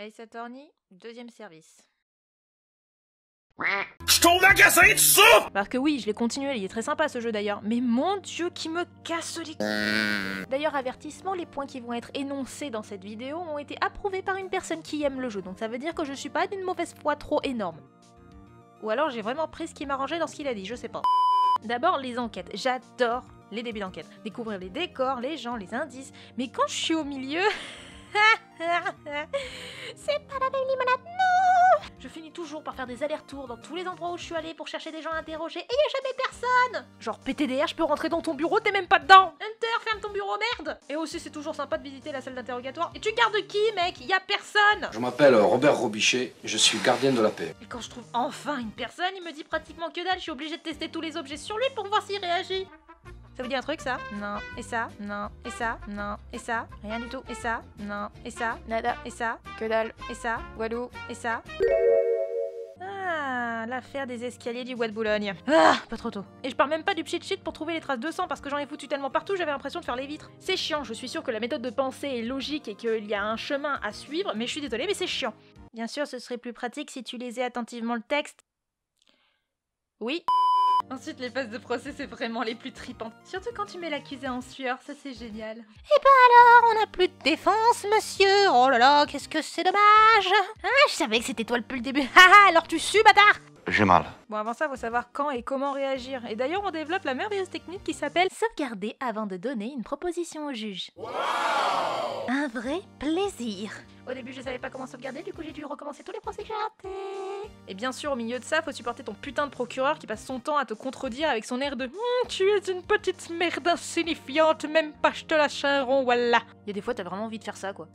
Ace Attorney, deuxième service. Je tombe agaçé de ça! Alors que oui, je l'ai continué, il est très sympa ce jeu d'ailleurs, mais mon dieu qui me casse les couilles. D'ailleurs, avertissement, les points qui vont être énoncés dans cette vidéo ont été approuvés par une personne qui aime le jeu, donc ça veut dire que je suis pas d'une mauvaise foi trop énorme. Ou alors j'ai vraiment pris ce qui m'arrangeait dans ce qu'il a dit, je sais pas. D'abord, les enquêtes. J'adore les débuts d'enquête. Découvrir les décors, les gens, les indices, mais quand je suis au milieu... c'est pas la même limonade, non! Je finis toujours par faire des allers-retours dans tous les endroits où je suis allée pour chercher des gens à interroger et y a jamais personne! Genre PTDR, je peux rentrer dans ton bureau, t'es même pas dedans! Hunter, ferme ton bureau, merde! Et aussi, c'est toujours sympa de visiter la salle d'interrogatoire. Et tu gardes qui, mec? Y a personne! Je m'appelle Robert Robichet, je suis gardien de la paix. Et quand je trouve enfin une personne, il me dit pratiquement que dalle, je suis obligée de tester tous les objets sur lui pour voir s'il réagit. Ça vous dit un truc, ça? Non. Et ça? Non. Et ça? Non. Et ça? Rien du tout. Et ça? Non. Et ça? Nada. Et ça? Que dalle. Et ça? Walou. Et ça? Ah, l'affaire des escaliers du Bois de Boulogne. Ah, pas trop tôt. Et je parle même pas du pchit pour trouver les traces de sang parce que j'en ai foutu tellement partout, j'avais l'impression de faire les vitres. C'est chiant, je suis sûre que la méthode de pensée est logique et qu'il y a un chemin à suivre, mais je suis désolée, mais c'est chiant. Bien sûr, ce serait plus pratique si tu lisais attentivement le texte. Oui. Ensuite, les phases de procès, c'est vraiment les plus tripantes. Surtout quand tu mets l'accusé en sueur, ça c'est génial. Et bah alors, on n'a plus de défense, monsieur. Oh là là, qu'est-ce que c'est dommage. Ah, je savais que c'était toi depuis le début. Haha, alors tu sues, bâtard. J'ai mal. Bon, avant ça, faut savoir quand et comment réagir. Et d'ailleurs, on développe la merveilleuse technique qui s'appelle sauvegarder avant de donner une proposition au juge. Wow, un vrai plaisir. Au début, je savais pas comment sauvegarder, du coup j'ai dû recommencer tous les procès que j'ai ratés. Et bien sûr, au milieu de ça, faut supporter ton putain de procureur qui passe son temps à te contredire avec son air de tu es une petite merde insignifiante, même pas je te lâche un rond, voilà. Et des fois, t'as vraiment envie de faire ça, quoi.